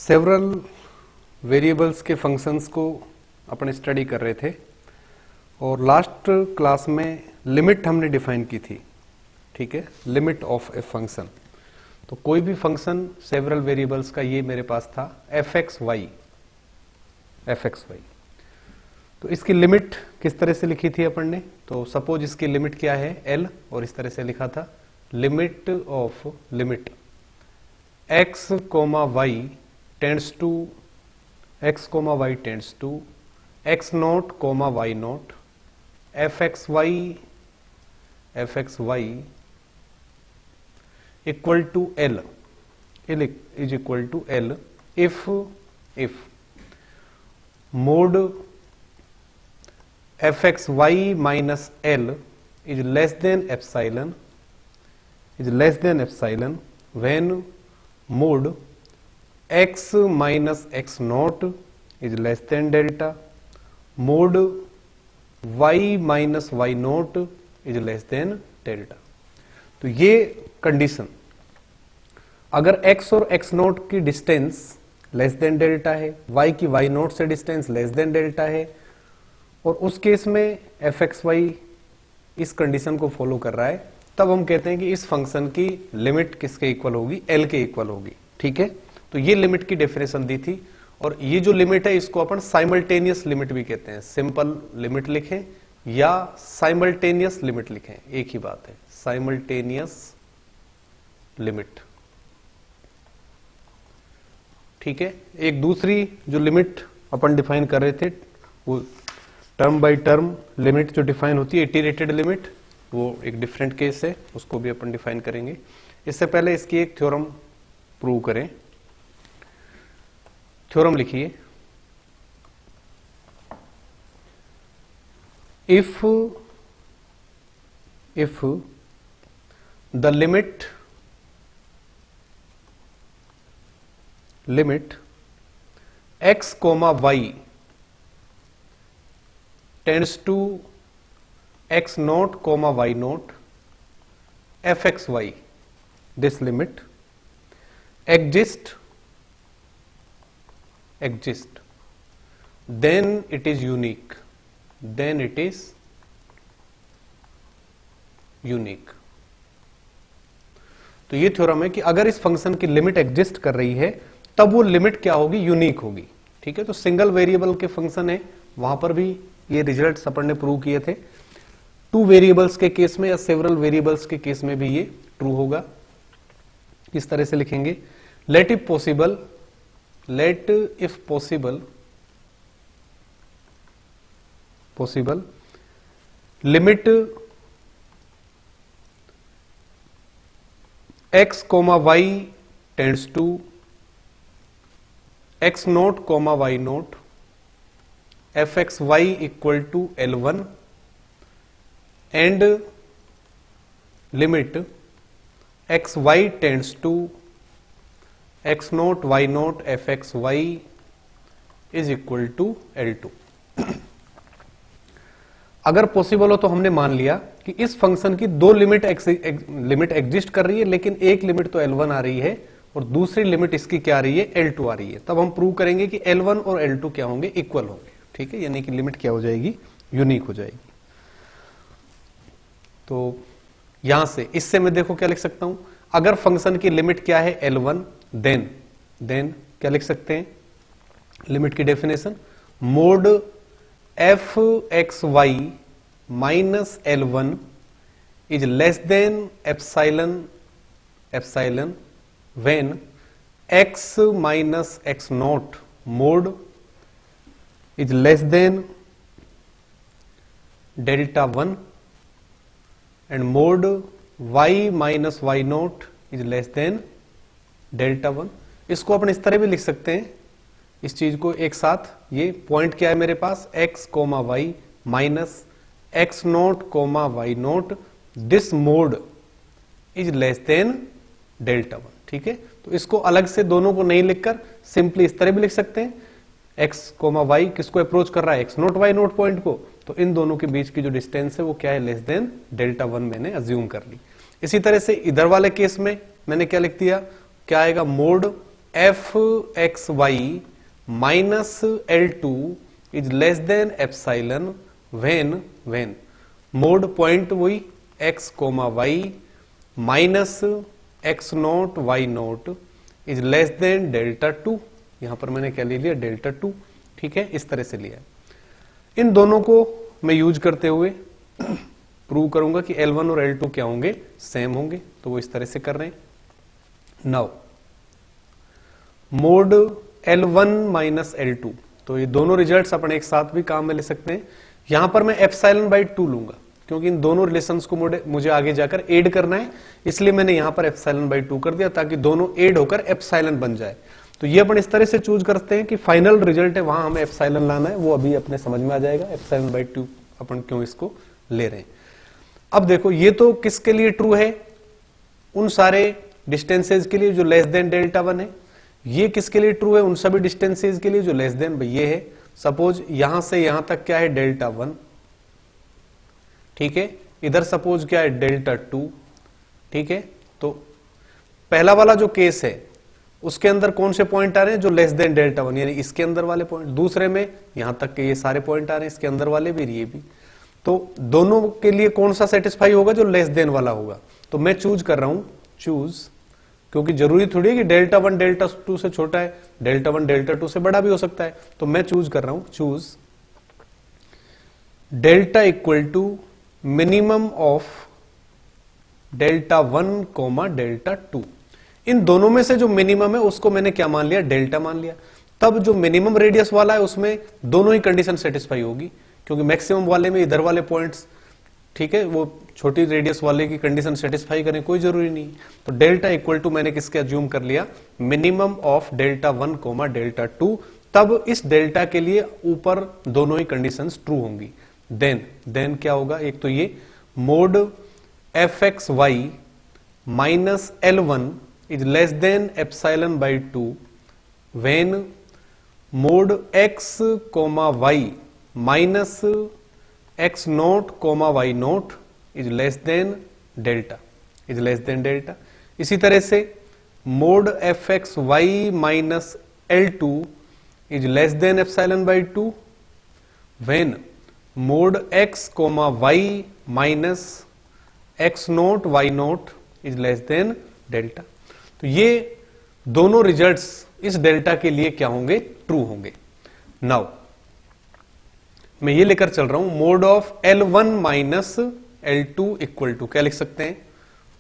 Several variables के functions को अपन study कर रहे थे और लास्ट क्लास में लिमिट हमने डिफाइन की थी। ठीक है, लिमिट ऑफ ए फंक्शन। तो कोई भी फंक्शन सेवरल वेरिएबल्स का, ये मेरे पास था fxy। तो इसकी लिमिट किस तरह से लिखी थी अपन ने? तो सपोज इसकी लिमिट क्या है, l, और इस तरह से लिखा था limit of limit x, y tends to x, y tends to x naught, y naught fxy equal to l is equal to l if mod fxy minus l is less than epsilon when mode x minus x naught is less than delta, mode y minus y naught is less than delta। तो ये condition, अगर x और x note की distance less than delta है, y की y note से distance less than delta है, और उस केस में fxy इस कंडीशन को फॉलो कर रहा है, तब हम कहते हैं कि इस फंक्शन की लिमिट किसके इक्वल होगी, l के इक्वल होगी। ठीक है, तो ये लिमिट की डेफिनेशन दी थी। और ये जो लिमिट है इसको अपन साइमल्टेनियस लिमिट भी कहते हैं। सिंपल लिमिट लिखें या साइमल्टेनियस लिमिट लिखें, एक ही बात है, साइमल्टेनियस लिमिट। ठीक है, एक दूसरी जो लिमिट अपन डिफाइन कर रहे थे, वो टर्म बाय टर्म लिमिट जो डिफाइन होती है, इटरेटेड लिमिट, वो एक डिफरेंट केस है, उसको भी अपन डिफाइन करेंगे। इससे पहले इसकी एक थ्योरम प्रूव करें। थ्योरम लिखिए, if the limit x, y tends to x naught, y naught fxy, this limit exists, then it is unique, तो ये थ्योरम है कि अगर इस फंक्शन की लिमिट एग्जिस्ट कर रही है तब वो लिमिट क्या होगी, यूनिक होगी। ठीक है, तो सिंगल वेरिएबल के फंक्शन है, वहां पर भी ये रिजल्ट्स अपन ने प्रूव किए थे। टू वेरिएबल्स के केस में या सेवरल वेरिएबल्स के केस में भी ये ट्रू होगा। किस तरह से लिखेंगे, let if possible limit x, y tends to x naught, y naught fxy equal to L1 and limit xy tends to x naught, y naught fxy is equal to L2। अगर possible हो तो हमने मान लिया कि इस function की दो लिमिट एग्जिस्ट कर रही है, लेकिन एक लिमिट तो L1 आ रही है और दूसरी लिमिट इसकी क्या आ रही है, L2 आ रही है। तब हम प्रूव करेंगे कि L1 और L2 क्या होंगे, इक्वल होंगे। ठीक है, यानी कि लिमिट क्या हो जाएगी, यूनिक हो जाएगी। तो यहां से इससे मैं देखो क्या लिख सकता हूं, अगर फंक्शन की लिमिट क्या है L1, देन क्या लिख सकते हैं, लिमिट की definition mode fxy minus L1 is less than epsilon when x minus x naught mode is less than delta 1 and mode y minus y naught is less than delta 1। इसको अपन इस तरह भी लिख सकते हैं, इस चीज को एक साथ, ये पॉइंट क्या है मेरे पास, x, y minus x naught, y note, this mode is less than delta 1। ठीक है, तो इसको अलग से दोनों को नहीं लिखकर सिंपली इस तरह भी लिख सकते हैं, x, y किसको अप्रोच कर रहा है, x naught, y note point को, तो इन दोनों के बीच की जो डिस्टेंस है वो क्या है, लेस देन डेल्टा 1 मैंने अज्यूम कर ली। इसी तरह से इधर वाले केस में मैंने क्या लिख दिया, क्या आएगा, mod F x Y minus L2 is less than epsilon when mod point वही x comma y minus x naught y naught is less than delta 2। यहां पर मैंने क्या ले लिया, डेल्टा 2। ठीक है, इस तरह से लिया। इन दोनों को मैं यूज करते हुए प्रूव करूंगा कि L1 और L2 क्या होंगे, सेम होंगे। तो वो इस तरह से कर रहे हैं। Now mode L1 minus L2, तो ये दोनों रिजल्ट्स अपन एक साथ भी काम में ले सकते हैं। यहां पर मैं एप्सिलॉन बाई 2 लूंगा क्योंकि इन दोनों रिलेशंस को मुझे आगे जाकर ऐड करना है, इसलिए मैंने यहां पर एप्सिलॉन बाई 2 कर दिया ताकि दोनों ऐड होकर एप्सिलॉन बन जाए। तो ये अपन इस तरह से चूज करते हैं कि फाइनल रिजल्ट है वहां हमें एप्सिलॉन लाना है, वो अभी अपने समझ में आ जाएगा एप्सिलॉन बाई 2 अपन क्यों इसको ले रहे हैं। अब देखो ये तो किसके लिए ट्रू है, उन सारे डिस्टेंसेज के लिए जो लेस देन डेल्टा 1 है। ये किसके लिए ट्रू है, उन सभी डिस्टेंसेज के लिए जो लेस देन ये है। सपोज यहां से यहां तक क्या है, डेल्टा 1। ठीक है, इधर सपोज क्या है, डेल्टा 2। ठीक है, तो पहला वाला जो केस है उसके अंदर कौन से पॉइंट आ रहे हैं, जो लेस देन डेल्टा 1 यानी इसके अंदर वाले पॉइंट। दूसरे में यहां तक के ये सारे पॉइंट आ रहे हैं, इसके अंदर वाले भी, ये भी। तो दोनों के लिए कौन सा सेटिस्फाई होगा, जो लेस देन वाला होगा। तो मैं चूज कर रहा हूं चूज, क्योंकि जरूरी थोड़ी है कि डेल्टा 1 डेल्टा 2 से छोटा है, डेल्टा 1 डेल्टा 2 से बड़ा भी हो सकता है। तो मैं चूज कर रहा हूं choose delta equal to minimum of delta 1 comma delta 2। इन दोनों में से जो मिनिमम है उसको मैंने क्या मान लिया, डेल्टा मान लिया। तब जो मिनिमम रेडियस वाला है उसमें दोनों ही कंडीशन सेटिस्फाई होगी, क्योंकि मैक्सिमम वाले में इधर वाले पॉइंट्स, ठीक है, वो छोटी रेडियस वाले की कंडीशन सेटिस्फाई करें, कोई जरूरी नहीं। तो डेल्टा इक्वल टू मैंने किसके अज्यूम कर लिया, minimum of delta 1 comma delta 2। तब इस डेल्टा के लिए ऊपर दोनों ही कंडीशंस ट्रू होंगी। देन क्या होगा, एक तो ये mod F x Y minus L1 is less than epsilon by 2 when mod x comma y minus x naught comma Y naught is less than delta. इसी तरह से mod F x Y minus L2 is less than epsilon by 2 when mod x comma y minus x naught y naught is less than delta. तो ये दोनों results इस delta के लिए क्या होंगे, ट्रू होंगे। नाउ मैं ये लेकर चल रहा हूं mod of L1 minus L2 equal to क्या लिख सकते हैं,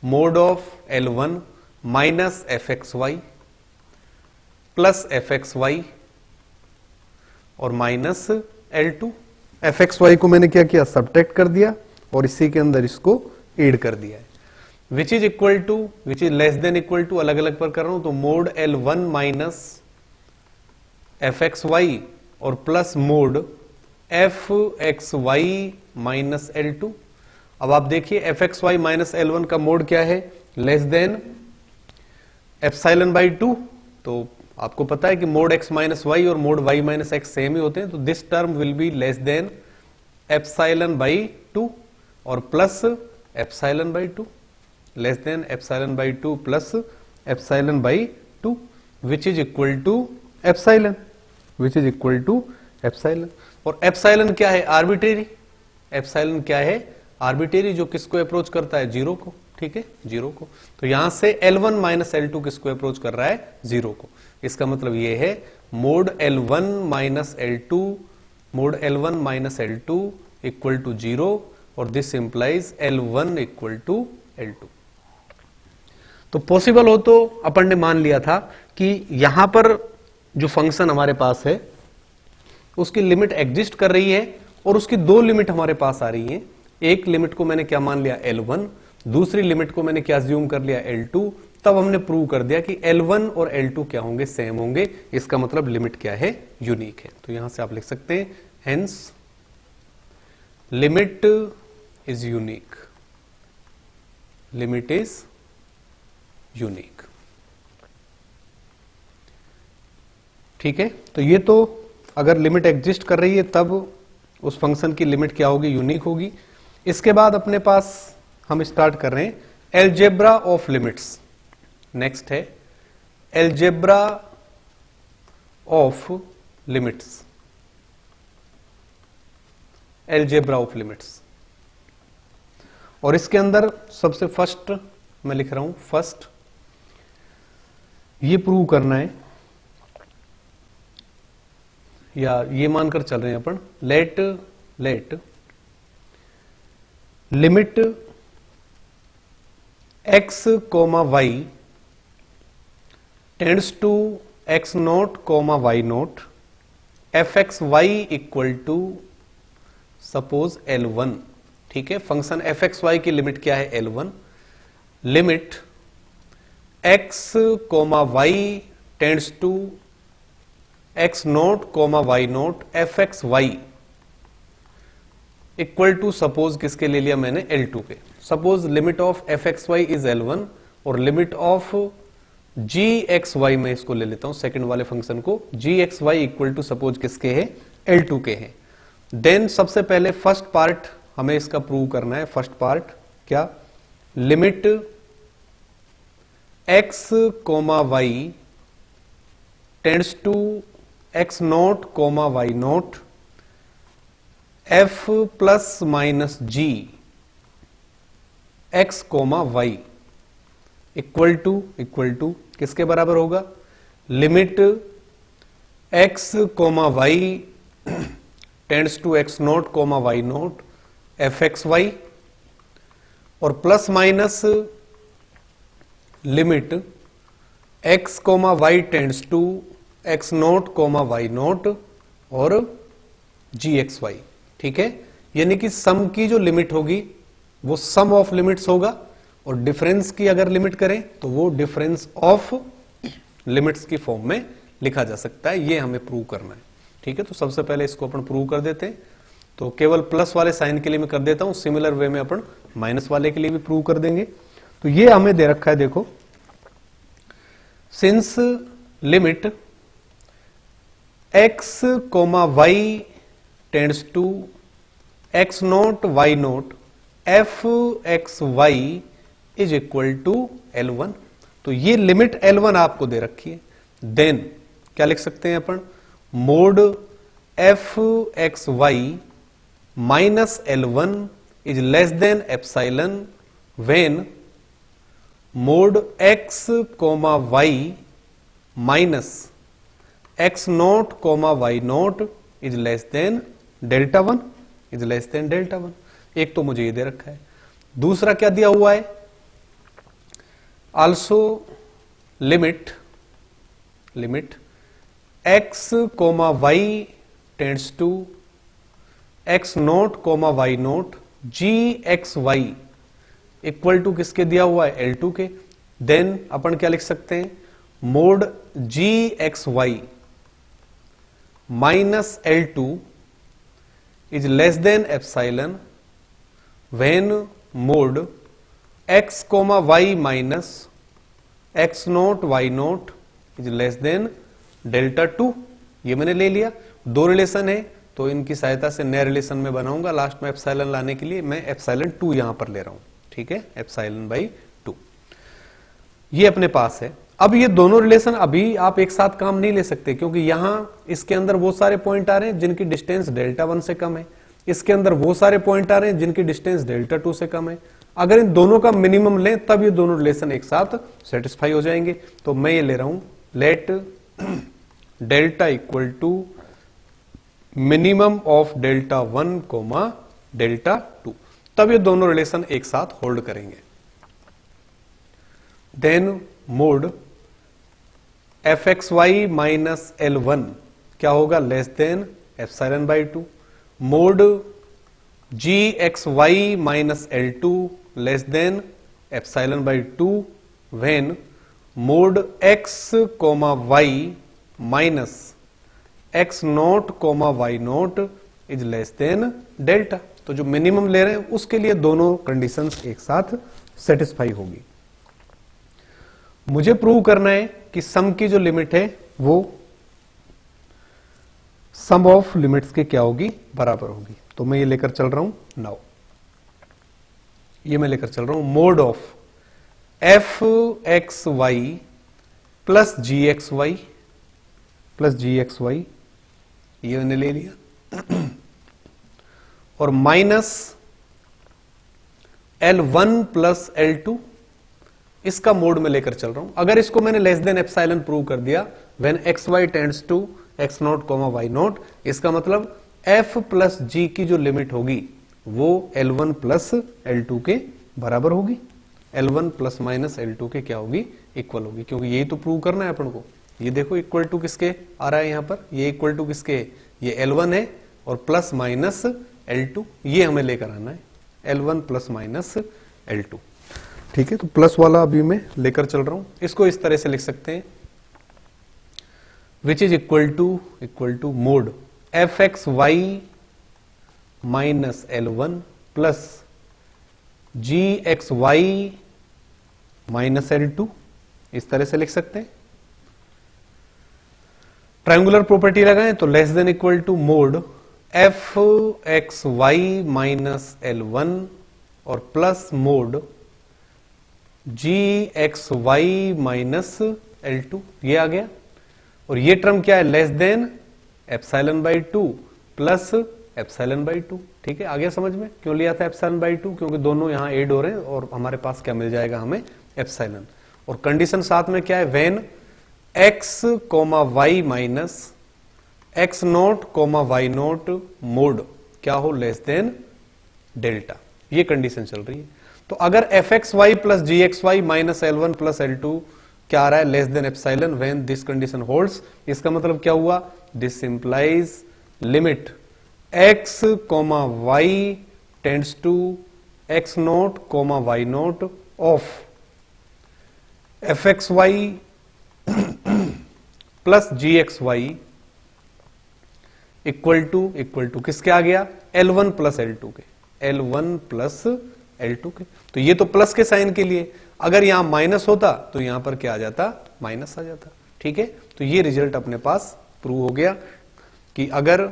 mod of L1 minus F x Y plus F x Y और minus L2। F x Y को मैंने क्या किया, सब्ट्रैक्ट कर दिया और इसी के अंदर इसको ऐड कर दिया है। Which is equal to, which is less than equal to, अलग अलग पर कर रहा हूं। तो mod L1 minus F x Y और plus mod F x Y minus L2। अब आप देखिए F x Y minus L1 का मोड क्या है, लेस देन एप्सिलॉन बाई 2। तो आपको पता है कि मोड x माइनस वाई और mod y minus X same ही होते हैं। तो this term will be less than epsilon by 2 और plus epsilon by 2, less than epsilon by 2 plus epsilon by 2 which is equal to epsilon, which is equal to epsilon. और epsilon क्या है, arbitrary. Epsilon क्या है, arbitrary, जो किसको approach करता है, जीरो को। ठीक है, जीरो को। तो यहां से L1 माइनस L2 किसको अप्रोच कर रहा है, जीरो को। इसका मतलब ये है mod L1 minus L2, mod L1 minus L2 equal to zero और this implies L1 equal to L2। तो पॉसिबल हो तो अपन ने मान लिया था कि यहां पर जो फंक्शन हमारे पास है उसकी लिमिट एग्जिस्ट कर रही है और उसकी दो लिमिट हमारे पास आ रही है। एक लिमिट को मैंने क्या मान लिया, L1, दूसरी लिमिट को मैंने क्या अज्यूम कर लिया, L2। तब हमने प्रूव कर दिया कि L1 और L2 क्या होंगे, सेम होंगे। इसका मतलब लिमिट क्या है, यूनिक है। तो यहां से आप लिख सकते हैं hence limit is unique, limit is unique. ठीक है, तो ये तो अगर लिमिट एग्जिस्ट कर रही है तब उस फंक्शन की लिमिट क्या होगी, यूनिक होगी। इसके बाद अपने पास हम स्टार्ट कर रहे हैं एल्जेब्रा ऑफ लिमिट्स। नेक्स्ट है algebra of limits, algebra of limits. और इसके अंदर सबसे फर्स्ट मैं लिख रहा हूं, फर्स्ट ये प्रूव करना है, या ये मानकर चल रहे हैं अपन, let limit x comma y tends to x note comma y nought F x Y equal to suppose L1। ठीक है, फंक्शन एफ एक्स वाई की लिमिट क्या है, L1। Limit x comma y tends to x note comma y nought F x Y equal to suppose किसके ले लिया मैंने, L2 पे। Suppose limit of F x Y is L1 और limit of g x Y, मैं इसको ले लेता हूं सेकंड वाले फंक्शन को, G x Y equal to suppose किसके है, L2 के हैं। देन सबसे पहले फर्स्ट पार्ट हमें इसका प्रूव करना है। फर्स्ट पार्ट क्या, limit x comma Y tends to x note comma Y nought f plus minus G x comma Y equal to किसके बराबर होगा, limit x comma Y tends to x note comma Y note F x Y और plus minus limit x comma Y tends to x note comma Y note और G x Y. ठीक है, यानी कि सम की जो लिमिट होगी वो सम ऑफ लिमिट्स होगा और डिफरेंस की अगर लिमिट करें तो वो डिफरेंस ऑफ लिमिट्स की फॉर्म में लिखा जा सकता है। ये हमें प्रूव करना है। ठीक है, तो सबसे पहले इसको अपन प्रूव कर देते हैं। तो केवल प्लस वाले साइन के लिए मैं कर देता हूं, सिमिलर वे में अपन माइनस वाले के लिए भी प्रूव कर देंगे। तो ये हमें दे रखा है, देखो, since limit x comma Y tends to x naught y note F x Y is equal to L1। तो ये लिमिट L1 आपको दे रखी है। देन क्या लिख सकते हैं अपन, mod F x Y minus L1 is less than epsilon when mod x comma y minus x note comma Y naught is less than delta 1, is less than delta 1। एक तो मुझे ये दे रखा है। दूसरा क्या दिया हुआ है, also limit x comma Y tends to x note comma Y naught g x Y equal to किसके दिया हुआ है, L2 के। देन अपन क्या लिख सकते हैं, mod g x Y minus L2 is less than epsilon when mod x comma y minus x naught y naught is less than delta 2। ये मैंने ले लिया। दो रिलेशन है तो इनकी सहायता से नया रिलेशन में बनाऊंगा लास्ट में एप्साइलन लाने के लिए। मैं एप्साइलन 2 यहां पर ले रहा हूं। ठीक है, एप्साइलन बाई 2 ये अपने पास है। अब ये दोनों रिलेशन अभी आप एक साथ काम नहीं ले सकते, क्योंकि यहां इसके अंदर वो सारे पॉइंट आ रहे हैं जिनकी डिस्टेंस डेल्टा 1 से कम है, इसके अंदर वो सारे पॉइंट आ रहे हैं जिनकी डिस्टेंस डेल्टा 2 से कम है। अगर इन दोनों का मिनिमम लें तब ये दोनों रिलेशन एक साथ सेटिस्फाई हो जाएंगे। तो मैं ये ले रहा हूं, let delta equal to minimum of delta 1 comma delta 2, तब ये दोनों रिलेशन एक साथ होल्ड करेंगे। Then mod F x Y minus L1 क्या होगा, less than epsilon by 2। Mod g x Y minus L2 less than epsilon by 2 when mod x comma y minus x naught comma Y naught is less than delta. तो जो minimum ले रहे हैं उसके लिए दोनों कंडीशंस एक साथ सेटिस्फाई होगी। मुझे प्रूव करना है कि सम की जो लिमिट है वो सम ऑफ लिमिट्स के क्या होगी, बराबर होगी। तो मैं ये लेकर चल रहा हूं नाउ, ये मैं लेकर चल रहा हूं mod of F x Y plus g x y ये मैंने ले लिया और माइनस L1 प्लस L2 इसका मोड में लेकर चल रहा हूं। अगर इसको मैंने लेस देन एप्सिलॉन प्रूव कर दिया when x y tends to x naught comma y naught, इसका मतलब f प्लस जी की जो लिमिट होगी वो L1 प्लस L2 के बराबर होगी, L1 प्लस माइनस L2 के क्या होगी, इक्वल होगी, क्योंकि यही तो प्रूव करना है अपन को। ये देखो इक्वल टू किसके आ रहा है यहां पर, ये इक्वल टू किसके, ये L1 है और प्लस माइनस L2 ये हमें लेकर आना है, L1 प्लस माइनस L2। ठीक है, तो प्लस वाला अभी मैं लेकर चल रहा हूं। इसको इस तरह से लिख सकते हैं, which is equal to mod F x Y minus L1 plus g x Y minus L2, इस तरह से लिख सकते हैं। ट्रायंगुलर प्रॉपर्टी लगाएं तो less than equal to mod F x Y minus L1 और plus mod g x Y minus L2, ये आ गया। और ये टर्म क्या है, less than epsilon by 2 plus epsilon by 2। ठीक है, आ गया समझ में क्यों लिया था एप्सिलॉन बाई 2, क्योंकि दोनों यहां ऐड हो रहे हैं और हमारे पास क्या मिल जाएगा हमें, एप्सिलॉन। और कंडीशन साथ में क्या है, when x comma y minus x naught comma Y naught mod क्या हो, लेस देन डेल्टा, ये कंडीशन चल रही है। तो अगर f x Y plus g x Y minus L1 plus L2 क्या आ रहा है, less than epsilon when this condition holds, इसका मतलब क्या हुआ, this implies limit x comma Y tends to x naught comma Y naught of F x Y plus g x Y equal to किसके आ गया, L1 प्लस L2 के, L1 plus L2 के। तो ये तो प्लस के साइन के लिए, अगर यहां माइनस होता तो यहां पर क्या आ जाता, माइनस आ जाता। ठीक है, तो ये रिजल्ट अपने पास प्रूव हो गया कि अगर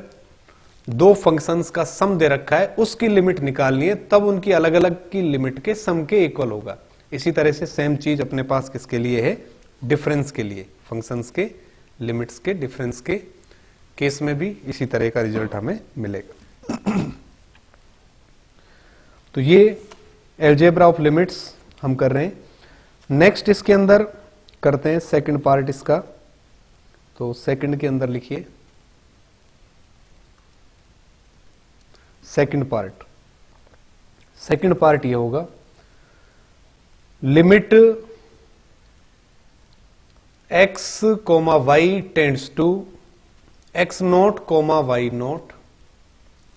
दो फंक्शंस का सम दे रखा है, उसकी लिमिट निकालनी है, तब उनकी अलग अलग की लिमिट के सम के इक्वल होगा। इसी तरह से सेम चीज अपने पास किसके लिए है, डिफरेंस के लिए, फंक्शंस के लिमिट्स के डिफरेंस के केस में भी इसी तरह का रिजल्ट हमें मिलेगा। तो ये एल्जेब्रा ऑफ लिमिट्स हम कर रहे हैं। नेक्स्ट इसके अंदर करते हैं सेकंड पार्ट इसका। तो सेकंड के अंदर लिखिए सेकंड पार्ट ये होगा, limit x comma Y tends to x naught comma Y naught,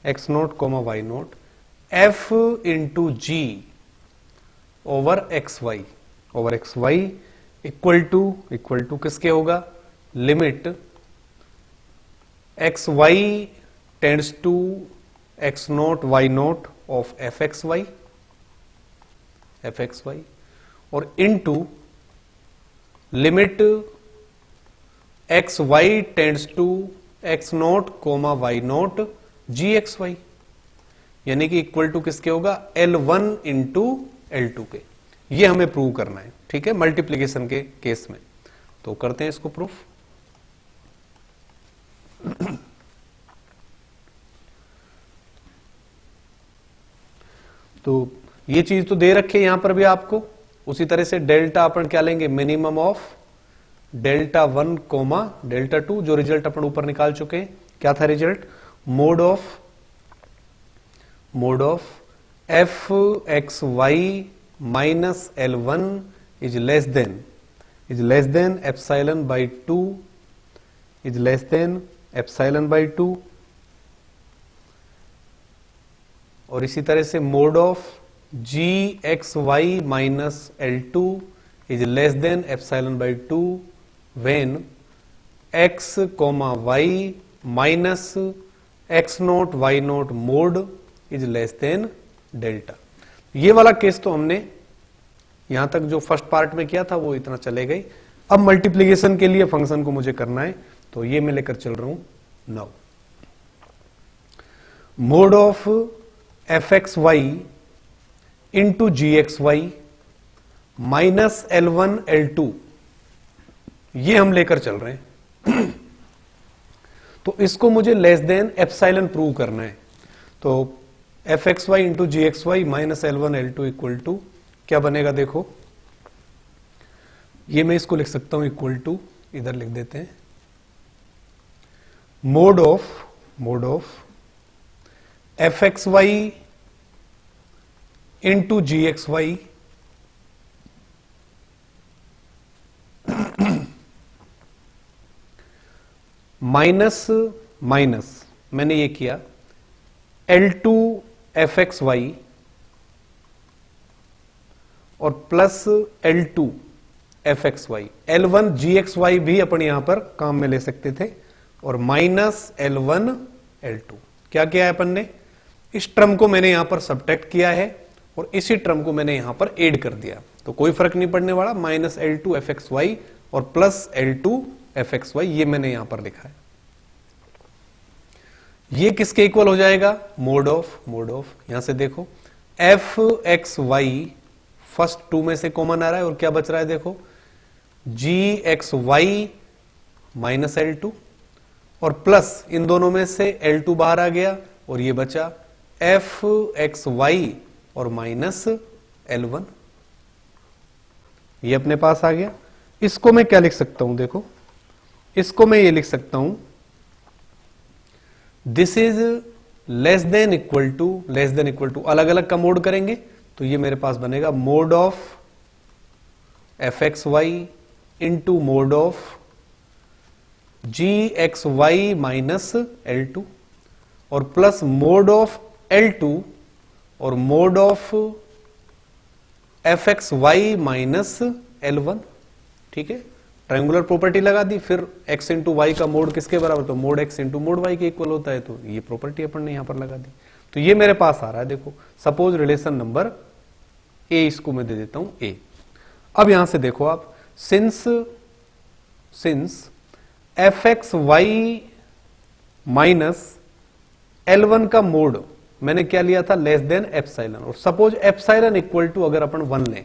x naught comma Y note f into g over x Y equal to किसके होगा, limit x y tends to x naught y naught of F x Y और into limit x y tends to x naught comma Y naught g x y, यानी कि equal to किसके होगा, L1 into L2 के। ये हमें prove करना है। ठीक है, मल्टीप्लीकेशन के केस में। तो करते हैं इसको प्रूफ। तो ये चीज तो दे रखी है यहां पर भी आपको। उसी तरह से डेल्टा अपन क्या लेंगे, minimum of delta 1 comma delta 2, जो रिजल्ट अपन ऊपर निकाल चुके हैं। क्या था result, mod of F x Y minus L1 is less than epsilon by 2 is less than epsilon by 2। और इसी तरह से mod of g x Y minus L2 is less than epsilon by 2 when x comma y minus x naught y naught mod is less than delta. ये वाला case तो हमने यहां तक जो फर्स्ट पार्ट में किया था वो इतना चले गई। अब मल्टीप्लीकेशन के लिए फंक्शन को मुझे करना है, तो ये मैं लेकर चल रहा हूं now. Mod of F x y into g x Y minus L1 L2 ये हम लेकर चल रहे हैं। तो इसको मुझे लेस देन एप्सिलॉन प्रूव करना है। तो f x y into g x Y minus L1 L2 equal to क्या बनेगा, देखो ये मैं इसको लिख सकता हूं इक्वल टू, इधर लिख देते हैं, mod of F x y into g x Y minus मैंने ये किया L2 एफ एक्स वाई और plus L2 F x y, L1 g x y भी अपन यहां पर काम में ले सकते थे, और माइनस L1 L2। क्या किया है अपन ने, इस टर्म को मैंने यहां पर सब्ट्रैक्ट किया है और इसी टर्म को मैंने यहां पर ऐड कर दिया, तो कोई फर्क नहीं पड़ने वाला। Minus L2 F x Y और plus L2 F x y, ये मैंने यहां पर लिखा है। ये किसके इक्वल हो जाएगा, मोड ऑफ यहां से देखो f x y first two में से कॉमन आ रहा है और क्या बच रहा है, देखो जी एक्स वाई माइनस L2 और प्लस इन दोनों में से L2 बाहर आ गया और ये बचा एफ एक्स वाई और माइनस L1, ये अपने पास आ गया। इसको मैं क्या लिख सकता हूं, देखो इसको मैं ये लिख सकता हूं, this is less than equal to, अलग अलग का मोड करेंगे तो ये मेरे पास बनेगा mod of F x y into mod of g x Y minus L2 और प्लस मोड ऑफ L2 और mod of F x Y minus L1। ठीक है, ट्रायंगुलर प्रॉपर्टी लगा दी, फिर x इंटू वाई का मोड किसके बराबर, तो mod x into mod y के इक्वल होता है, तो ये प्रॉपर्टी अपन ने यहां पर लगा दी। तो ये मेरे पास आ रहा है, देखो सपोज रिलेशन नंबर ए, इसको मैं दे देता हूं ए। अब यहां से देखो आप, since f x Y minus L1 का मोड मैंने क्या लिया था, लेस देन एप्सिलॉन, और सपोज एप्सिलॉन इक्वल टू अगर अपन 1 लें,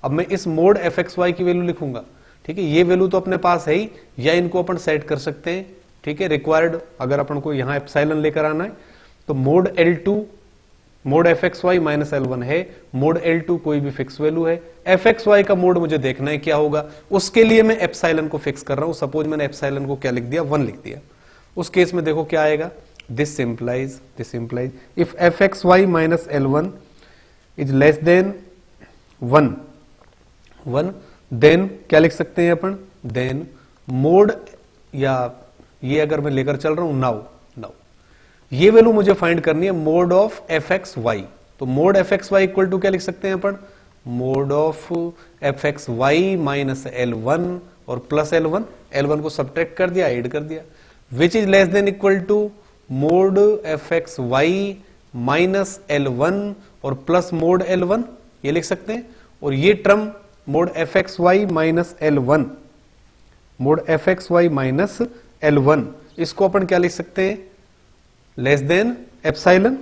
अब मैं इस मोड एफ एक्स वाई की वैल्यू लिखूंगा। ठीक है, ये वैल्यू तो अपने पास है ही, या इनको अपन सेट कर सकते हैं। ठीक है, रिक्वायर्ड अगर अपन को यहां एप्सिलॉन लेकर आना है तो mod L2 mod F x Y minus L1 है, मोड L2 कोई भी फिक्स वैल्यू है, एफ एक्स वाई का मोड मुझे देखना है क्या होगा, उसके लिए मैं एप्सिलॉन को फिक्स कर रहा हूं। सपोज मैंने एप्सिलॉन को क्या लिख दिया, 1 लिख दिया। उस केस में देखो क्या आएगा, this implies if f x Y minus L1 is less than 1 then क्या लिख सकते हैं अपन, देन मोड, या ये अगर मैं लेकर चल रहा हूं नाउ ये वैल्यू मुझे फाइंड करनी है mod of F x y. तो mod F x Y equal to क्या लिख सकते हैं अपन, mod of F x Y minus L1 और प्लस L1 को सब्ट्रैक्ट कर दिया, ऐड कर दिया, which is less than equal to mod F x Y minus L1 और प्लस मोड L1, ये लिख सकते हैं। और ये term mod F x Y minus L1, इसको अपन क्या लिख सकते हैं, less than epsilon.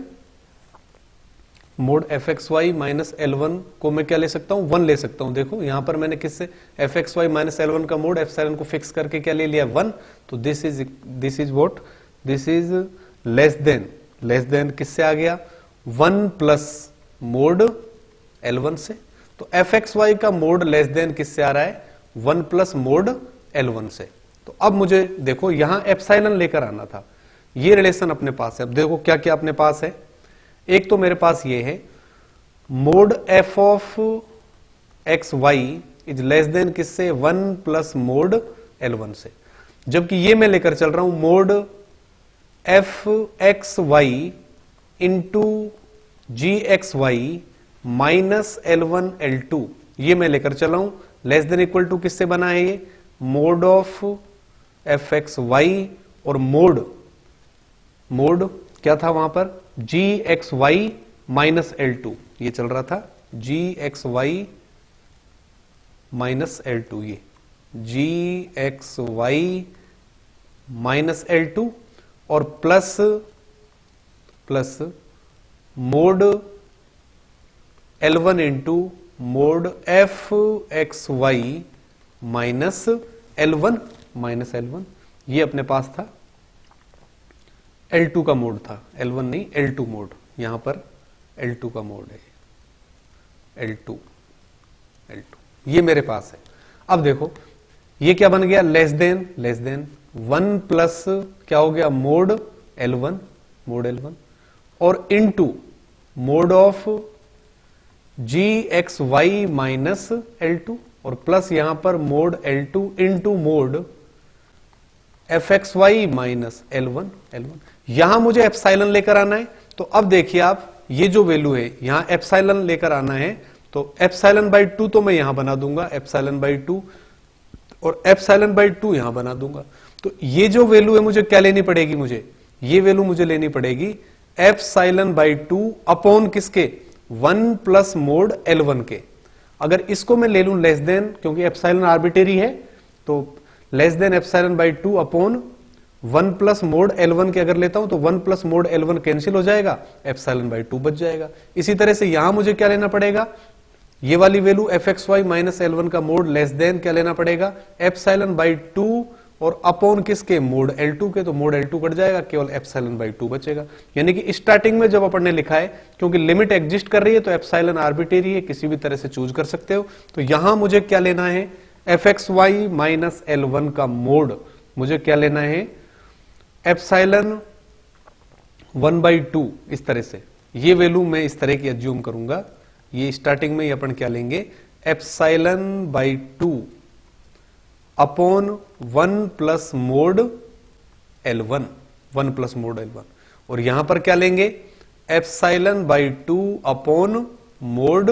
Mod F x Y minus L1 को मैं क्या ले सकता हूं, 1 ले सकता हूं। देखो यहां पर मैंने किससे F x Y minus L1 का मोड एप्सिलॉन को फिक्स करके क्या ले लिया, 1। तो this is what, this is less than किससे आ गया, 1 प्लस मोड L1 से। तो एफ एक्स वाई का मोड लेस देन किससे आ रहा है, 1 प्लस मोड L1 से। तो अब मुझे देखो यहां एप्सिलॉन लेकर आना था, ये रिलेशन अपने पास है। अब देखो क्या क्या अपने पास है, एक तो मेरे पास ये है mod f of x Y is less than किससे, 1 प्लस मोड L1 से, जबकि ये मैं लेकर चल रहा हूं mod F x y into g x Y minus L1 L2, ये मैं लेकर चला हूं लेस देन इक्वल टू किससे बना है, ये mod of F x Y और मोड क्या था वहां पर, जी एक्स वाई माइनस L2, ये चल रहा था जी एक्स वाई माइनस L2, ये जी एक्स वाई माइनस L2 और plus mod L1 into mod F x Y minus L1 minus L1, ये अपने पास था L2 का मोड था, L1 नहीं L2 मोड, यहां पर L2 का मोड है, L2 ये मेरे पास है। अब देखो ये क्या बन गया, लेस देन 1 प्लस क्या हो गया, मोड L1 और into mode of GXY minus L2 और प्लस यहां पर mode L2 into mode FXY minus L1। यहां मुझे एप्सिलॉन लेकर आना है, तो अब देखिए आप ये जो वैल्यू है यहां एप्सिलॉन लेकर आना है, तो एप्सिलॉन बाई 2 तो मैं यहां बना दूंगा एप्सिलॉन बाई 2 और एप्सिलॉन बाई 2 यहां बना दूंगा। तो ये जो वैल्यू है मुझे क्या लेनी पड़ेगी, मुझे ये वैल्यू मुझे लेनी पड़ेगी एप्सिलॉन बाई 2 अपॉन किसके, 1 प्लस मोड L1 के। अगर इसको मैं ले लूं लेस देन, क्योंकि एप्सिलॉन आर्बिट्रेरी है, तो less than epsilon by 2 upon 1 plus mod L1 के अगर लेता हूं तो 1 प्लस मोड L1 कैंसिल हो जाएगा, एप्सिलॉन बाई 2 बच जाएगा। इसी तरह से यहां मुझे क्या लेना पड़ेगा, ये वाली वैल्यू FXY माइनस L1 का मोड लेस देन क्या लेना पड़ेगा, एप्सिलॉन बाई 2 और अपॉन किसके, मोड L2 के, तो मोड L2 कट जाएगा, केवल एप्सिलॉन बाई 2 बचेगा। यानी कि स्टार्टिंग में जब अपन ने लिखा है, क्योंकि लिमिट एग्जिस्ट कर रही है तो एप्सिलॉन आर्बिट्रेरी है, किसी भी तरह से चूज कर सकते हो। तो यहां मुझे क्या लेना है, FXY माइनस L1 का मोड मुझे क्या लेना है, एप्सिलॉन 1/2। इस तरह से ये वैल्यू मैं इस तरह की एज्यूम करूंगा, ये स्टार्टिंग में अपन क्या लेंगे, epsilon by 2 upon 1 plus mod L1, 1 plus mod L1 और यहां पर क्या लेंगे, epsilon by 2 upon mode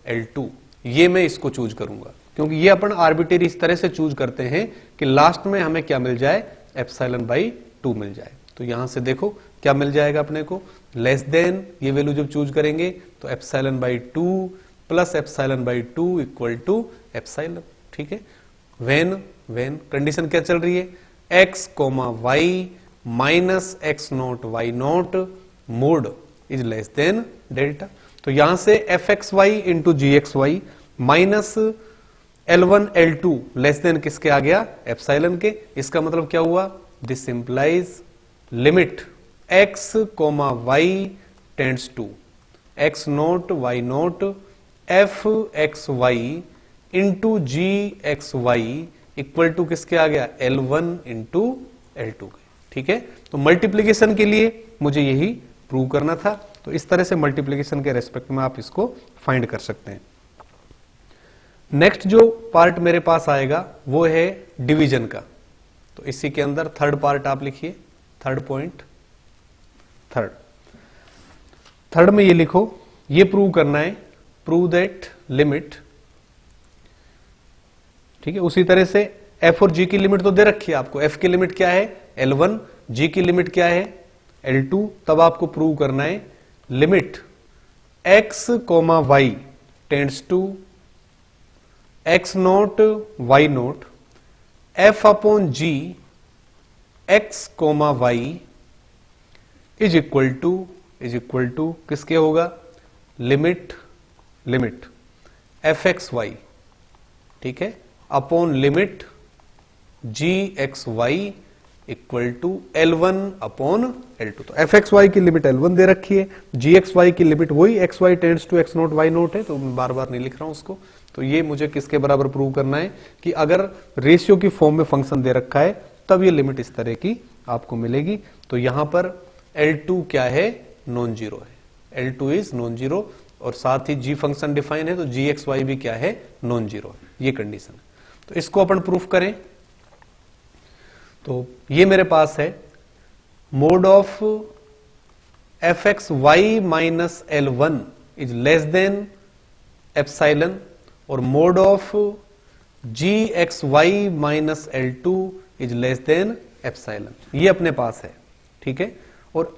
L2। ये मैं इसको चूज करूंगा, क्योंकि ये अपन आर्बिट्रेरी इस तरह से चूज करते हैं कि लास्ट में हमें क्या मिल जाए, एप्सिलॉन बाई 2 मिल जाए। तो यहां से देखो क्या मिल जाएगा अपने को, लेस देन, ये वैल्यू जब चूज करेंगे तो epsilon by 2 plus epsilon by 2 equal to epsilon. ठीक है, वेन कंडीशन क्या चल रही है, x, y minus x naught y naught mod is less than delta. तो यहां से FXY into GXY minus L1 L2 less than किसके आ गया, एप्सिलॉन के। इसका मतलब क्या हुआ, this implies limit x, y tends to x naught y naught FXY into GXY equal to किसके आ गया, L1 इंटू L2 के। ठीक है, तो मल्टीप्लीकेशन के लिए मुझे यही प्रूव करना था। तो इस तरह से मल्टीप्लीकेशन के रेस्पेक्ट में आप इसको फाइंड कर सकते हैं। नेक्स्ट जो पार्ट मेरे पास आएगा वो है डिवीजन का। तो इसी के अंदर थर्ड पार्ट आप लिखिए, थर्ड पॉइंट, थर्ड में ये लिखो, ये प्रूव करना है, प्रूव दैट लिमिट। ठीक है, उसी तरह से f और g की लिमिट तो दे रखी है आपको, f की लिमिट क्या है L1, g की लिमिट क्या है L2। तब आपको प्रूव करना है limit x, y tends to x naught y naught f upon g x, y is equal to किसके होगा, लिमिट FXY, ठीक है, upon limit GXY equal to L1 upon L2। तो FXY की लिमिट L1 दे रखी है, GXY की limit वही XY tends to X naught Y naught है, तो मैं बार बार नहीं लिख रहा हूं उसको। तो ये मुझे किसके बराबर प्रूव करना है कि अगर रेशियो की फॉर्म में फंक्शन दे रखा है तब ये लिमिट इस तरह की आपको मिलेगी। तो यहां पर L2 क्या है, नॉन जीरो है, L2 इज नॉन जीरो, और साथ ही G फंक्शन डिफाइन है तो GXY भी क्या है, नॉन जीरो है, ये कंडीशन है। तो इसको अपन प्रूफ करें। तो ये मेरे पास है mod of FXY minus L1 is less than epsilon और mod of GXY minus L2 is less than epsilon, ये अपने पास है। ठीक है, और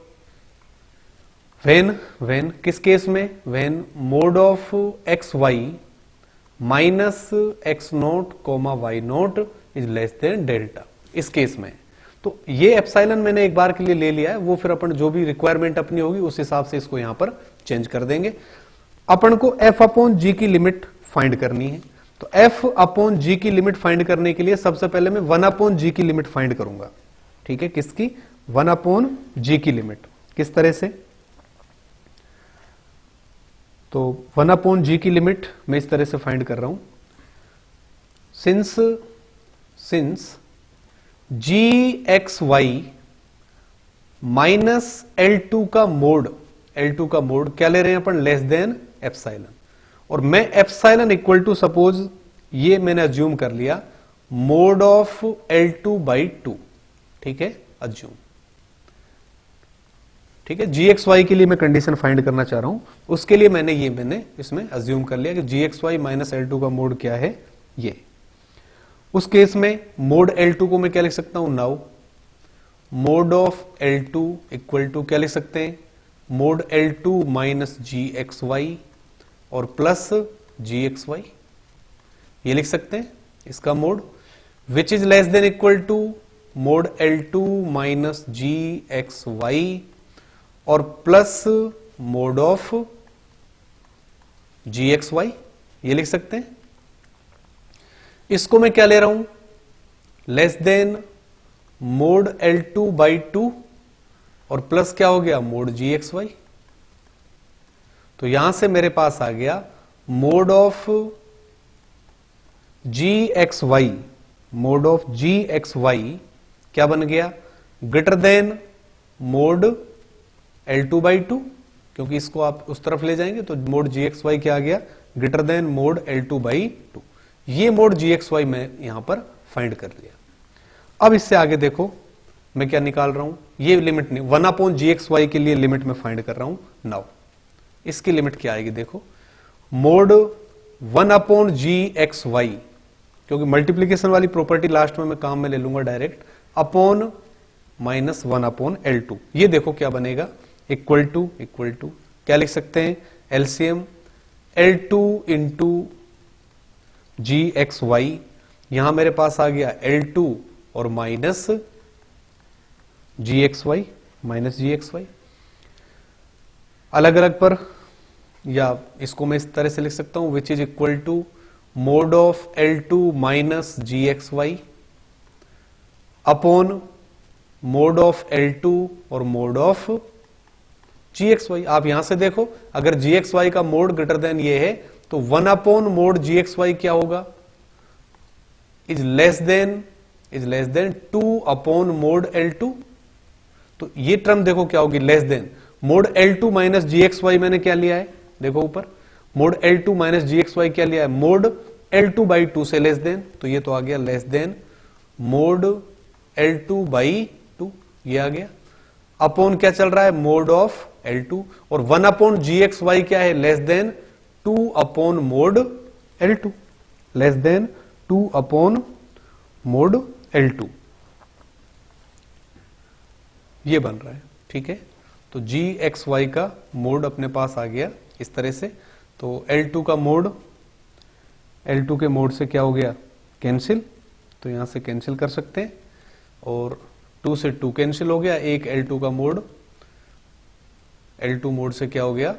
वेन किस केस में, when mode of XY minus X naught Y note is less than delta, इस केस में। तो ये एप्सिलॉन मैंने एक बार के लिए ले लिया है, वो फिर अपन जो भी रिक्वायरमेंट अपनी होगी उस हिसाब से इसको यहां पर चेंज कर देंगे। अपन को f अपॉन g की लिमिट फाइंड करनी है। तो f अपॉन g की लिमिट फाइंड करने के लिए सबसे पहले मैं 1 अपॉन g की लिमिट फाइंड करूंगा। ठीक है, किसकी? 1 अपॉन g की लिमिट। किस तरह से? तो 1 अपॉन g की लिमिट मैं इस तरह से फाइंड कर रहा हूं, सिंस gxy माइनस L2 का मोड, L2 का मोड क्या ले रहे हैं अपन? Less than epsilon. और मैं एप्सिलॉन इक्वल टू सपोज ये मैंने अज्यूम कर लिया मोड ऑफ L2 बाई 2। ठीक है, अज्यूम। ठीक है, gxy के लिए मैं कंडीशन फाइंड करना चाह रहा हूं, उसके लिए मैंने इसमें अज्यूम कर लिया कि gxy माइनस L2 का मोड क्या है ये। उस केस में मोड L2 को मैं क्या लिख सकता हूं? Now mod of L2 equal to क्या लिख सकते हैं? मोड L2 माइनस gxy और प्लस gxy, ये लिख सकते हैं इसका mod, which is less than equal to mod L2 minus gxy और प्लस मोड ऑफ gxy, ये लिख सकते हैं। इसको मैं क्या ले रहा हूं? Less than mode L2 by 2 और प्लस क्या हो गया? Mode gxy। तो यहां से मेरे पास आ गया mode of gxy, mode of gxy क्या बन गया? Greater than mode L2 by 2, क्योंकि इसको आप उस तरफ ले जाएंगे तो मोड gxy क्या आ गया? Greater than mode L2 by 2। ये मोड gxy मैं यहां पर फाइंड कर लिया। अब इससे आगे देखो मैं क्या निकाल रहा हूं, ये लिमिट नहीं, 1 अपॉन gxy के लिए लिमिट में फाइंड कर रहा हूं। नाउ इसकी लिमिट क्या आएगी? देखो मोड 1 अपॉन gxy, क्योंकि मल्टीप्लीकेशन वाली प्रॉपर्टी लास्ट में मैं काम में ले लूंगा direct, upon minus 1 upon L2। ये देखो क्या बनेगा? इक्वल टू क्या लिख सकते हैं? एलसीएम L2 इंटू gxy, यहां मेरे पास आ गया L2 और माइनस gxy, अलग अलग पर, या इसको मैं इस तरह से लिख सकता हूं which is equal to mod of L2 minus gxy upon mod of L2 और मोड ऑफ gxy। आप यहां से देखो, अगर gxy का मोड ग्रेटर देन ये है तो 1 अपॉन मोड gxy क्या होगा? Is less then 2 upon mode L2। तो ये टर्म देखो क्या होगी? Less than mode L2 minus gxy मैंने क्या लिया है? देखो ऊपर मोड L2 माइनस gxy क्या लिया है? मोड L2 बाई 2 से लेस देन, तो ये तो आ गया less than mode L2 by 2, ये आ गया। अपॉन क्या चल रहा है? मोड ऑफ L2, और 1 अपॉन gxy क्या है? Less then 2 upon mode L2, less then 2 upon mode L2, ये बन रहा है। ठीक है, तो gxy का मोड अपने पास आ गया इस तरह से। तो L2 का मोड, L2 के मोड से क्या हो गया? कैंसिल, तो यहां से कैंसिल कर सकते हैं, और 2 से 2 कैंसिल हो गया, एक L2 का मोड L2 मोड से क्या हो गया?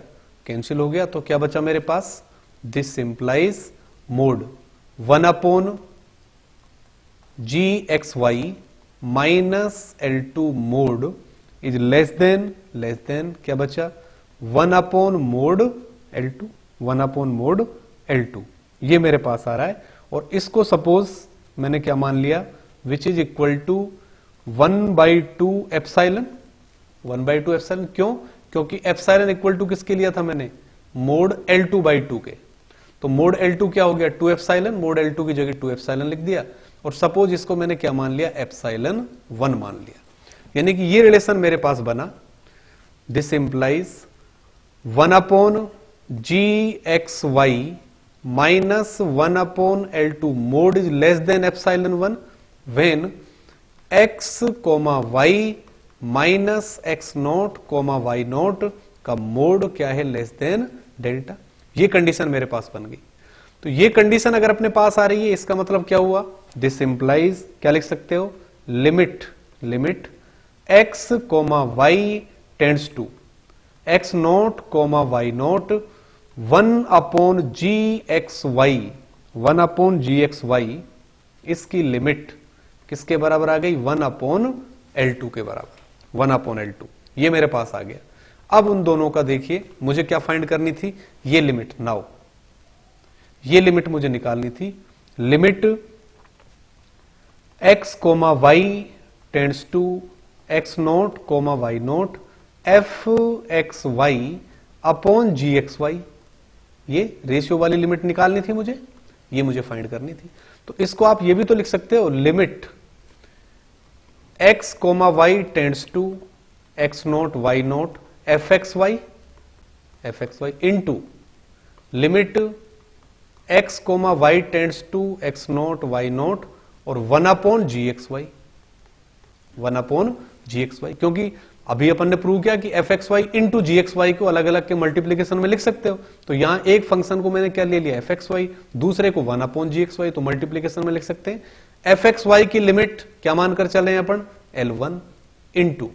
कैंसिल हो गया। तो क्या बचा मेरे पास? This implies mod 1 upon gxy minus L2 mod is less than क्या बचा? 1 upon mode L2, 1 upon mode L2, ये मेरे पास आ रहा है। और इसको सपोज मैंने क्या मान लिया? Which is equal to 1/2 epsilon, 1/2 epsilon. क्यों? क्योंकि एप्सिलॉन इक्वल टू किसके लिया था मैंने? मोड L2 बाई 2 के। तो मोड L2 क्या हो गया? 2 एप्सिलॉन, मोड L2 की जगह 2 एप्सिलॉन लिख दिया, और सपोज इसको मैंने क्या मान लिया? एप्सिलॉन 1 मान लिया। यानी कि ये रिलेशन मेरे पास बना, this implies 1 upon gxy minus 1 upon L2 mod is less than epsilon 1 when x, y minus x0, y0 का मोड क्या है? Less than delta. ये कंडीशन मेरे पास बन गई। तो ये कंडीशन अगर अपने पास आ रही है, इसका मतलब क्या हुआ? दिस इंप्लाइज क्या लिख सकते हो? Limit x, y tends to x0, y0 1 upon gxy 1 upon g x y, इसकी लिमिट किसके बराबर आ गई? 1 अपॉन L2 के बराबर, 1 अपॉन L2, ये मेरे पास आ गया। अब उन दोनों का देखिए, मुझे क्या फाइंड करनी थी? ये लिमिट। नाउ ये लिमिट मुझे निकालनी थी, limit x comma Y tends to x note comma Y note F x y upon g x y, ये रेशियो वाली लिमिट निकालनी थी मुझे, ये मुझे फाइंड करनी थी। तो इसको आप ये भी तो लिख सकते हो, limit x comma Y tends to x naught y note F x y into limit x comma Y tends to x naught y note और 1 upon g x y, 1 upon g x y, क्योंकि अभी अपन ने prove किया कि f x y into g x Y को अलग अलग के मल्टीप्लीकेशन में लिख सकते हो। तो यहां एक फंक्शन को मैंने क्या ले लिया? एफ एक्स वाई, दूसरे को 1 अपॉन जी एक्स वाई, तो मल्टीप्लीकेशन में लिख सकते हैं। एफ एक्स वाई की लिमिट क्या मानकर चले हैं अपन? L1 into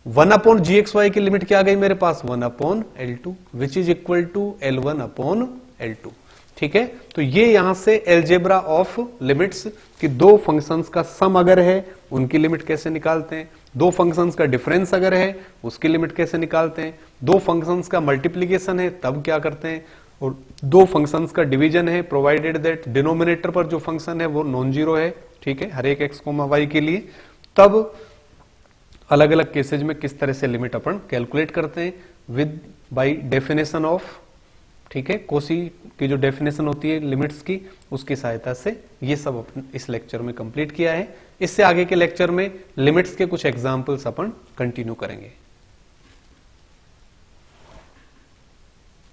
1 upon g x Y की लिमिट क्या आ गई मेरे पास? 1 upon L2 which is equal to L1 upon L2। ठीक है, तो ये यहां से एल्जेब्रा ऑफ लिमिट्स कि दो फंक्शंस का सम अगर है उनकी लिमिट कैसे निकालते हैं, दो फंक्शंस का डिफरेंस अगर है उसकी लिमिट कैसे निकालते हैं, दो फंक्शंस का मल्टीप्लीकेशन है तब क्या करते हैं, और दो फंक्शंस का डिवीजन है प्रोवाइडेड दैट डिनोमिनेटर पर जो फंक्शन है वो नॉन जीरो है, ठीक है, हर एक एक्स कोमा वाई के लिए, तब अलग अलग केसेज में किस तरह से लिमिट अपन कैलकुलेट करते हैं विद बाय डेफिनेशन ऑफ, ठीक है, कोसी की जो डेफिनेशन होती है लिमिट्स की, उसकी सहायता से ये सब अपन इस लेक्चर में कंप्लीट किया है। इससे आगे के लेक्चर में लिमिट्स के कुछ एग्जांपल्स अपन कंटिन्यू करेंगे।